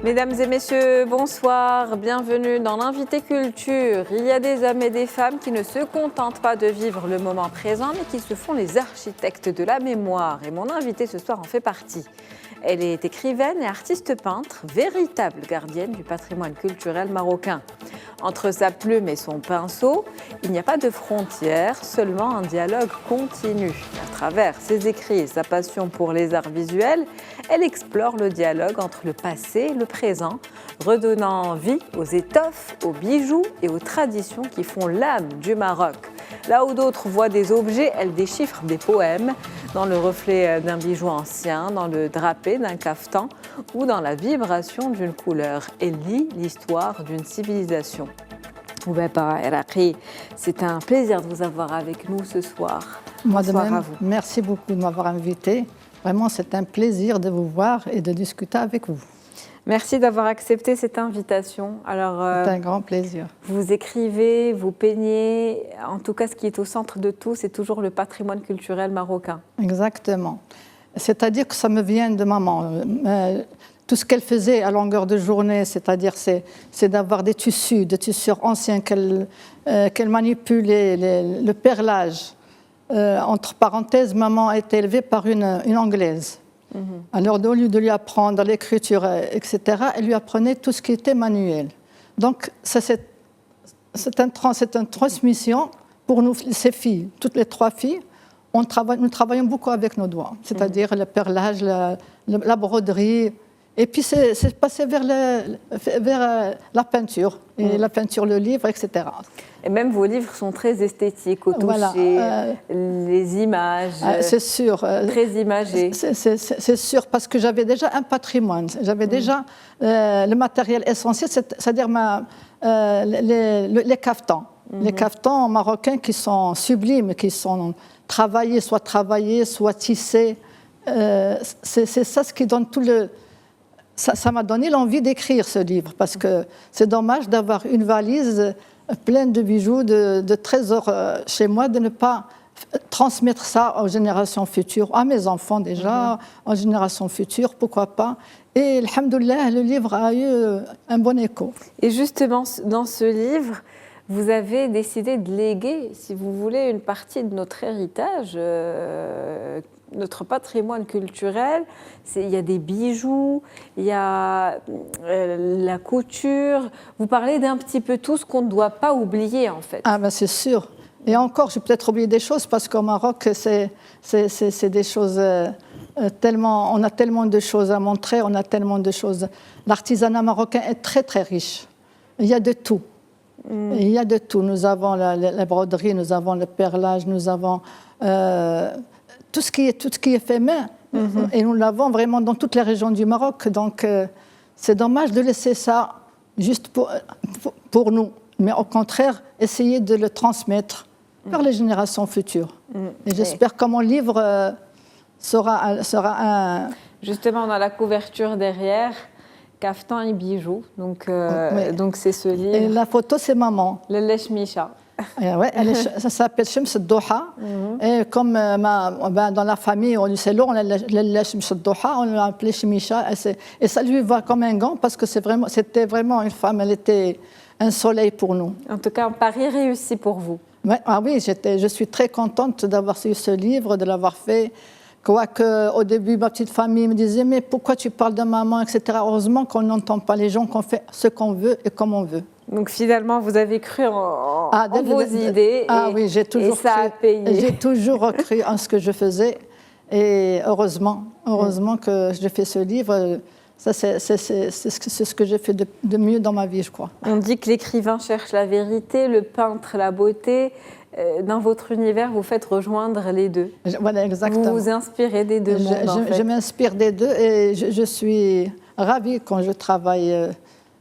Mesdames et messieurs, bonsoir, bienvenue dans l'Invité Culture. Il y a des hommes et des femmes qui ne se contentent pas de vivre le moment présent, mais qui se font les architectes de la mémoire. Et mon invitée ce soir en fait partie. Elle est écrivaine et artiste peintre, véritable gardienne du patrimoine culturel marocain. Entre sa plume et son pinceau, il n'y a pas de frontières, seulement un dialogue continu. À travers ses écrits et sa passion pour les arts visuels, elle explore le dialogue entre le passé et le présent, redonnant vie aux étoffes, aux bijoux et aux traditions qui font l'âme du Maroc. Là où d'autres voient des objets, elle déchiffre des poèmes dans le reflet d'un bijou ancien, dans le drapé d'un caftan ou dans la vibration d'une couleur. Elle lit l'histoire d'une civilisation. Oubepa Eraqi, c'est un plaisir de vous avoir avec nous ce soir. Moi de Bonsoir même, à vous. merci beaucoup de m'avoir invité. Vraiment, c'est un plaisir de vous voir et de discuter avec vous. Merci d'avoir accepté cette invitation. Alors, C'est un grand plaisir. vous écrivez, vous peignez. En tout cas, ce qui est au centre de tout, c'est toujours le patrimoine culturel marocain. Exactement. C'est-à-dire que ça me vient de maman. Tout ce qu'elle faisait à longueur de journée, c'est-à-dire c'est d'avoir des tissus anciens qu'elle manipulait, le perlage. Entre parenthèses, maman a été élevée par une Anglaise. Alors, au lieu de lui apprendre l'écriture, etc., elle lui apprenait tout ce qui était manuel. Donc, c'est une transmission pour nous, ces filles, toutes les trois filles. Nous travaillons beaucoup avec nos doigts, c'est-à-dire le perlage, la broderie. Et puis, c'est passé vers la peinture, et la peinture, le livre, etc. Et même vos livres sont très esthétiques, au toucher, Voilà, les images, c'est sûr, très imagées. C'est sûr, parce que j'avais déjà un patrimoine, j'avais déjà le matériel essentiel, c'est-à-dire les caftans. Les caftans marocains qui sont sublimes, qui sont travaillés, soit tissés. C'est ça ce qui donne tout le... Ça m'a donné l'envie d'écrire ce livre, parce que c'est dommage d'avoir une valise pleine de bijoux, de trésors chez moi, de ne pas transmettre ça aux générations futures, à mes enfants déjà, aux générations futures, pourquoi pas. Et alhamdoulilah, le livre a eu un bon écho. Et justement, dans ce livre, vous avez décidé de léguer, si vous voulez, une partie de notre héritage, notre patrimoine culturel. Il y a des bijoux, il y a la couture. Vous parlez d'un petit peu tout ce qu'on ne doit pas oublier, en fait. Ah ben c'est sûr. Et encore, j'ai peut-être oublié des choses, parce qu'au Maroc, c'est des choses tellement... On a tellement de choses à montrer, on a tellement de choses... L'artisanat marocain est très, très riche. Il y a de tout. Il y a de tout. Nous avons la broderie, nous avons le perlage, nous avons tout ce qui est fait main. Et nous l'avons vraiment dans toutes les régions du Maroc. Donc, c'est dommage de laisser ça juste pour nous. Mais au contraire, essayer de le transmettre vers les générations futures. Et j'espère que mon livre sera un... Justement, on a la couverture derrière. Caftan et bijoux, donc c'est ce livre. Et la photo, c'est maman. Le Lech Micha. Ouais, ça s'appelle Shems Doha. Et comme dans la famille, au lycée, on a le Shems Doha, on l'a appelé Shmisha. Et ça lui va comme un gant, parce que c'était vraiment une femme, elle était un soleil pour nous. En tout cas, un pari réussi pour vous. Ouais, ah oui, je suis très contente d'avoir eu ce livre, de l'avoir fait. Quoique, au début, ma petite famille me disait « Mais pourquoi tu parles de maman, etc. » Heureusement qu'on n'entend pas les gens, qu'on fait ce qu'on veut et comme on veut. Donc finalement, vous avez cru en vos idées oui, j'ai toujours ça a payé. J'ai toujours cru en ce que je faisais. Et heureusement que j'ai fait ce livre. Ça, c'est ce que j'ai fait de mieux dans ma vie, je crois. On dit que l'écrivain cherche la vérité, le peintre la beauté. Dans votre univers, vous faites rejoindre les deux. Voilà, exactement. Vous vous inspirez des deux mondes, je m'inspire des deux, et je suis ravie quand je travaille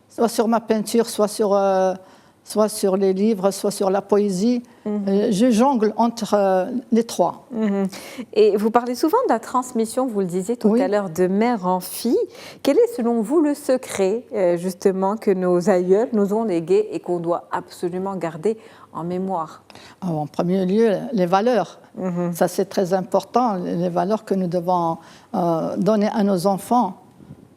soit sur ma peinture, soit sur les livres, soit sur la poésie. Je jongle entre les trois. Et vous parlez souvent de la transmission, vous le disiez tout à l'heure, de mère en fille. Quel est selon vous le secret, justement, que nos aïeuls nous ont légué et qu'on doit absolument garder en mémoire? En premier lieu, les valeurs. Ça, c'est très important, les valeurs que nous devons donner à nos enfants.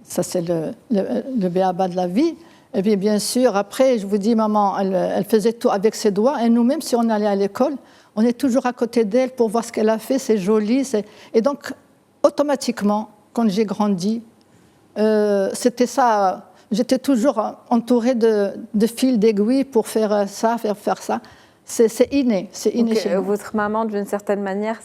Ça, c'est le béaba de la vie. Et puis, bien sûr, après, je vous dis, maman, elle faisait tout avec ses doigts. Et nous, même si on allait à l'école, on est toujours à côté d'elle pour voir ce qu'elle a fait. C'est joli. Et donc, automatiquement, quand j'ai grandi, c'était ça. J'étais toujours entourée de fils, d'aiguilles pour faire ça, faire ça. C'est inné. C'est inné donc, chez nous. votre maman, d'une certaine manière,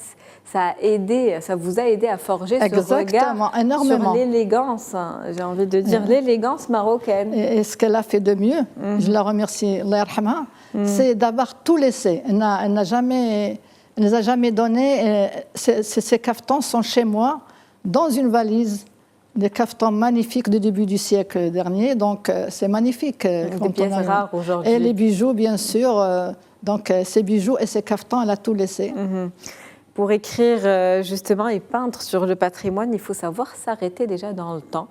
ça vous a aidé à forger ce Exactement, regard énormément. sur l'élégance, j'ai envie de dire, l'élégance marocaine. Et ce qu'elle a fait de mieux, je la remercie, Allah yarhamha, c'est d'avoir tout laissé. Elle ne les a jamais donné. Ces caftans sont chez moi, dans une valise, des caftans magnifiques du début du siècle dernier. Donc, c'est magnifique. Des pièces rares aujourd'hui. Et les bijoux, bien sûr. Donc, ces bijoux et ces caftans, elle a tout laissé. Pour écrire justement et peindre sur le patrimoine, il faut savoir s'arrêter déjà dans le temps,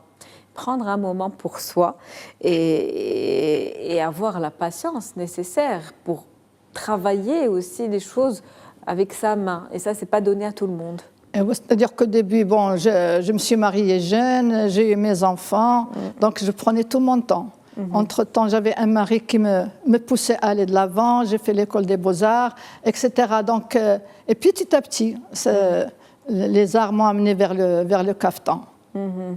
prendre un moment pour soi et avoir la patience nécessaire pour travailler aussi les choses avec sa main. Et ça, c'est pas donné à tout le monde. C'est-à-dire qu'au début, bon, je me suis mariée jeune, j'ai eu mes enfants, donc je prenais tout mon temps. Entre-temps, j'avais un mari qui me poussait à aller de l'avant, j'ai fait l'école des beaux-arts, etc. Donc, et petit à petit, les arts m'ont amené vers le caftan.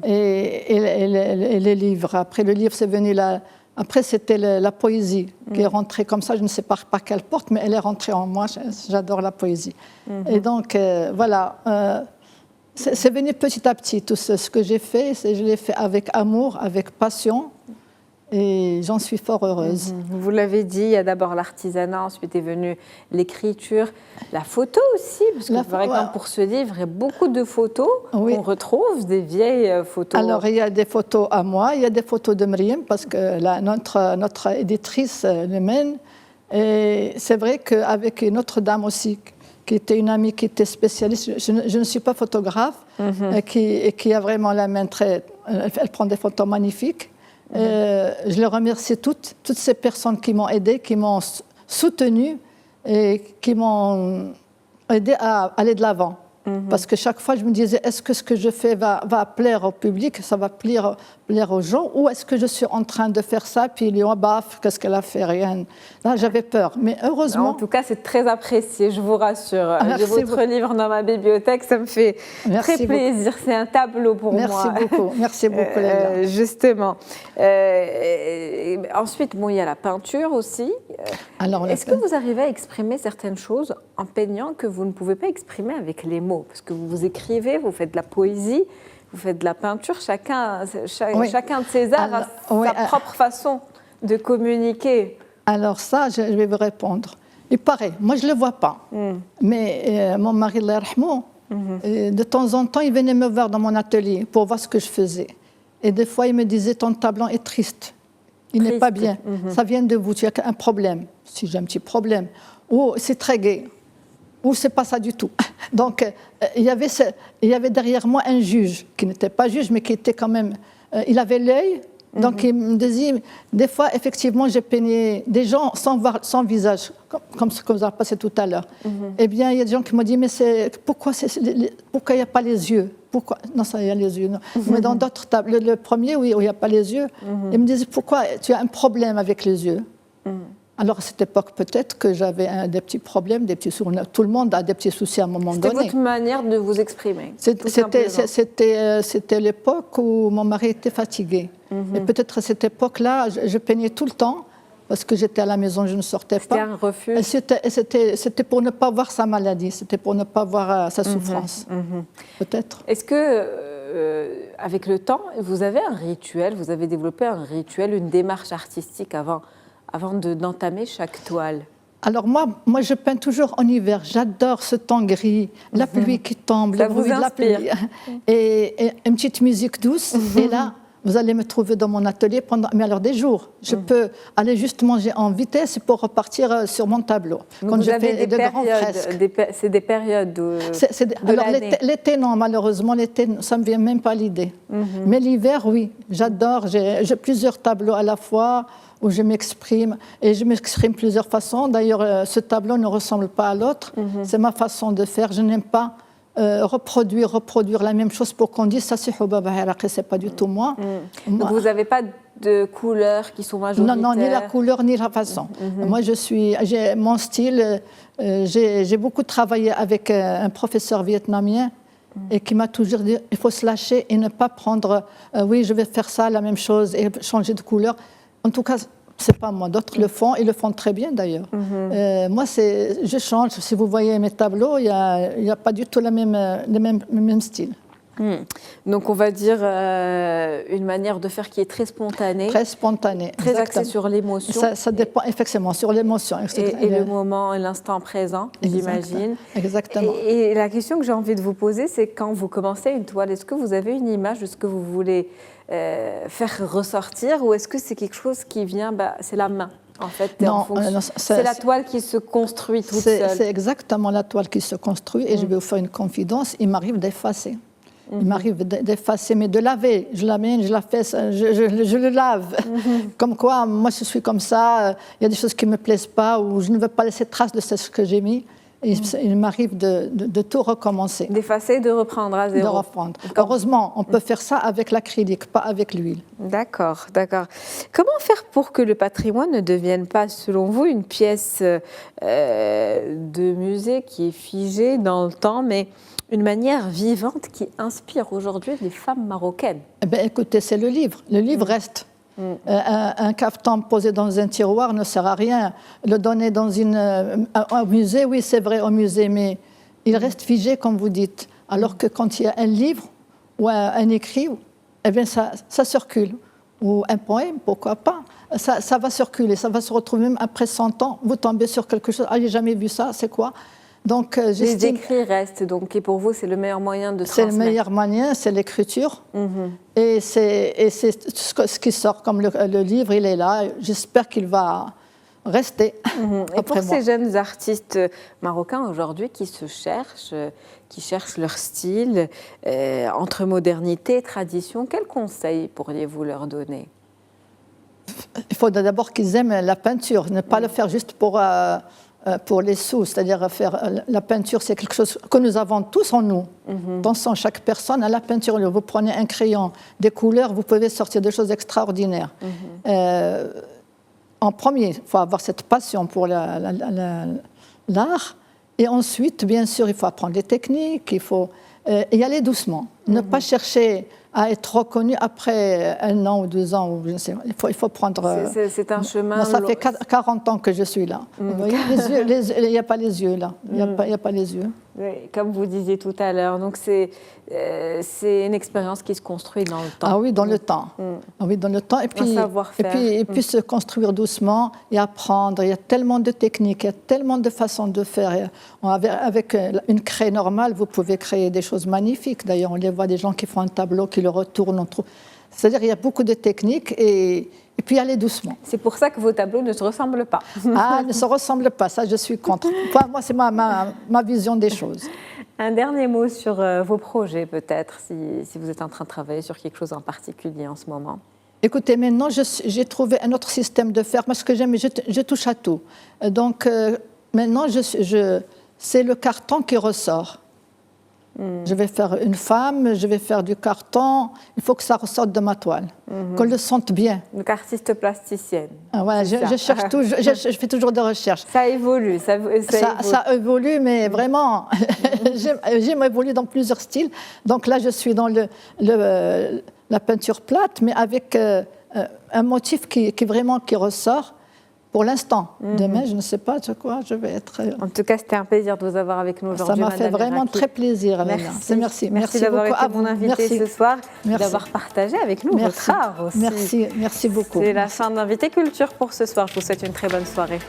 Et les livres. Après, le livre, c'est venu là. Après, c'était la poésie qui est rentrée comme ça. Je ne sais pas par quelle porte, mais elle est rentrée en moi. J'adore la poésie. Et donc, voilà. C'est venu petit à petit. Tout ce que j'ai fait, je l'ai fait avec amour, avec passion. Et j'en suis fort heureuse. Vous l'avez dit, il y a d'abord l'artisanat, ensuite est venue l'écriture, la photo aussi, parce que par exemple pour ce livre, il y a beaucoup de photos qu'on retrouve, des vieilles photos. Alors il y a des photos à moi, il y a des photos de Myriam, parce que notre éditrice le mène. Et c'est vrai qu'avec une autre dame aussi, qui était une amie qui était spécialiste, je ne suis pas photographe, qui a vraiment la main elle prend des photos magnifiques. Je les remercie toutes ces personnes qui m'ont aidée, qui m'ont soutenue et qui m'ont aidée à aller de l'avant. Parce que chaque fois, je me disais, est-ce que ce que je fais va plaire au public, ça va plaire aux gens, ou est-ce que je suis en train de faire ça, puis ils ont baf, qu'est-ce qu'elle a fait, rien. Là, j'avais peur, mais heureusement... En tout cas, c'est très apprécié, je vous rassure. J'ai votre livre dans ma bibliothèque, ça me fait très plaisir. C'est un tableau pour moi. Merci beaucoup, Leila. Justement. Ensuite, bon, il y a la peinture aussi. Est-ce que vous arrivez à exprimer certaines choses en peignant que vous ne pouvez pas exprimer avec les mots? Parce que vous écrivez, vous faites de la poésie, vous faites de la peinture, chacun de ces arts a sa propre façon de communiquer. Alors ça, je vais vous répondre. Il paraît, moi je ne le vois pas, mais mon mari, Allah yarhamou, de temps en temps, il venait me voir dans mon atelier pour voir ce que je faisais. Et des fois, il me disait, ton tableau est triste, il n'est pas bien, ça vient de vous, tu as un problème, si j'ai un petit problème, ou c'est très gai. Ou c'est pas ça du tout. Donc, il y avait derrière moi un juge, qui n'était pas juge, mais qui était quand même... il avait l'œil, donc il me disait... Des fois, effectivement, j'ai peigné des gens sans visage, comme ce que vous avez passé tout à l'heure. Eh bien, il y a des gens qui m'ont dit, mais pourquoi il n'y a pas les yeux? Pourquoi? Non, ça, il y a les yeux. Non. Mais dans d'autres tableaux, le premier, oui, où il n'y a pas les yeux, ils me disaient, pourquoi tu as un problème avec les yeux? Alors, à cette époque, peut-être que j'avais des petits problèmes, des petits soucis. Tout le monde a des petits soucis à un moment donné. C'était votre manière de vous exprimer? C'était l'époque où mon mari était fatigué. Et peut-être à cette époque-là, je peignais tout le temps, parce que j'étais à la maison, je ne sortais pas. C'était un refuge? C'était pour ne pas voir sa maladie, c'était pour ne pas voir sa souffrance, peut-être. Est-ce que, avec le temps, vous avez un rituel, vous avez développé un rituel, une démarche artistique avant d'entamer chaque toile? Alors moi, je peins toujours en hiver. J'adore ce temps gris, la pluie qui tombe, le bruit de la pluie. Et une petite musique douce. Et là, vous allez me trouver dans mon atelier mais alors des jours. Je peux aller juste manger en vitesse pour repartir sur mon tableau. Quand je fais de grands fresques. C'est des périodes de l'année. L'été, non, malheureusement, l'été, ça ne me vient même pas l'idée. Mais l'hiver, oui, j'adore. J'ai plusieurs tableaux à la fois où je m'exprime, et je m'exprime de plusieurs façons. D'ailleurs, ce tableau ne ressemble pas à l'autre. C'est ma façon de faire. Je n'aime pas reproduire la même chose pour qu'on dise ça c'est Houbaba Iraqi, c'est pas du tout moi. Donc vous n'avez pas de couleurs qui sont majoritaires? Non, ni la couleur ni la façon. Moi, j'ai mon style. J'ai beaucoup travaillé avec un professeur vietnamien et qui m'a toujours dit il faut se lâcher et ne pas prendre oui, je vais faire ça, la même chose et changer de couleur. En tout cas, c'est pas moi. D'autres le font et le font très bien d'ailleurs. Moi, je change. Si vous voyez mes tableaux, il y a pas du tout le même style. Donc on va dire une manière de faire qui est très spontanée. Très spontanée. Très axée sur l'émotion. Ça dépend effectivement sur l'émotion. Et le moment et l'instant présent, j'imagine. Exactement. Et la question que j'ai envie de vous poser, c'est quand vous commencez une toile, est-ce que vous avez une image de ce que vous voulez faire ressortir ou est-ce que c'est quelque chose qui vient, c'est la main en fait, non, c'est la toile qui se construit toute seule. C'est exactement la toile qui se construit et je vais vous faire une confidence, il m'arrive d'effacer. Il m'arrive d'effacer, mais de laver. Je l'amène, je la fais, je le lave. Comme quoi, moi, je suis comme ça. Il y a des choses qui ne me plaisent pas ou je ne veux pas laisser trace de ce que j'ai mis. Et il m'arrive de tout recommencer. D'effacer, de reprendre à zéro. De reprendre. Heureusement, on peut faire ça avec l'acrylique, pas avec l'huile. D'accord, d'accord. Comment faire pour que le patrimoine ne devienne pas, selon vous, une pièce de musée qui est figée dans le temps, mais une manière vivante qui inspire aujourd'hui les femmes marocaines? Eh bien, écoutez, c'est le livre. Le livre reste. Un caftan posé dans un tiroir ne sert à rien. Le donner dans un musée, oui, c'est vrai, au musée, mais il reste figé, comme vous dites. Alors que quand il y a un livre ou un écrit, eh bien, ça circule. Ou un poème, pourquoi pas. Ça va circuler, ça va se retrouver même après 100 ans. Vous tombez sur quelque chose, j'ai jamais vu ça, c'est quoi? Donc, les écrits restent, donc, et pour vous, c'est le meilleur moyen de transmettre. C'est le meilleur moyen, c'est l'écriture. Et c'est ce qui sort, comme le livre, il est là. J'espère qu'il va rester. Et pour ces jeunes artistes marocains aujourd'hui qui se cherchent, qui cherchent leur style, entre modernité et tradition, quels conseils pourriez-vous leur donner? Il faut d'abord qu'ils aiment la peinture, ne pas le faire juste pour les sous, c'est-à-dire faire la peinture, c'est quelque chose que nous avons tous en nous. Dans chaque personne a la peinture. Vous prenez un crayon, des couleurs, vous pouvez sortir des choses extraordinaires. En premier, il faut avoir cette passion pour l'art. Et ensuite, bien sûr, il faut apprendre les techniques, il faut y aller doucement. Ne pas chercher à être reconnu après 1 an ou 2 ans. Ou je ne sais, il faut prendre... C'est un chemin... Moi, ça fait 40 ans que je suis là. Vous voyez, il n'y a pas les yeux, là. Il n'y a pas les yeux. Oui, comme vous disiez tout à l'heure. Donc, c'est une expérience qui se construit dans le temps. Ah oui, dans le temps. Ah oui, dans le temps. Et puis, puis se construire doucement et apprendre. Il y a tellement de techniques, il y a tellement de façons de faire. Avec une craie normale, vous pouvez créer des choses magnifiques. D'ailleurs, on les voit, des gens qui font un tableau, qui le retournent. C'est-à-dire qu'il y a beaucoup de techniques et puis aller doucement. C'est pour ça que vos tableaux ne se ressemblent pas. Ah, ne se ressemblent pas, ça je suis contre. Moi, c'est ma vision des choses. Un dernier mot sur vos projets peut-être, si vous êtes en train de travailler sur quelque chose en particulier en ce moment. Écoutez, maintenant j'ai trouvé un autre système de faire. Moi, ce que j'aime, je touche à tout. Donc maintenant, c'est le carton qui ressort. Je vais faire une femme, je vais faire du carton. Il faut que ça ressorte de ma toile, qu'on le sente bien. Donc artiste plasticienne. Ah, voilà, je cherche toujours, je fais toujours des recherches. Ça évolue, ça évolue, mais vraiment, j'aime évoluer dans plusieurs styles. Donc là, je suis dans la peinture plate, mais avec un motif qui ressort. Pour l'instant. Demain, je ne sais pas de quoi je vais être. En tout cas, c'était un plaisir de vous avoir avec nous aujourd'hui. Ça m'a fait vraiment très plaisir. Merci d'avoir été mon invité ce soir, d'avoir partagé avec nous votre art aussi. Merci beaucoup. C'est la fin d'Invité Culture pour ce soir. Je vous souhaite une très bonne soirée.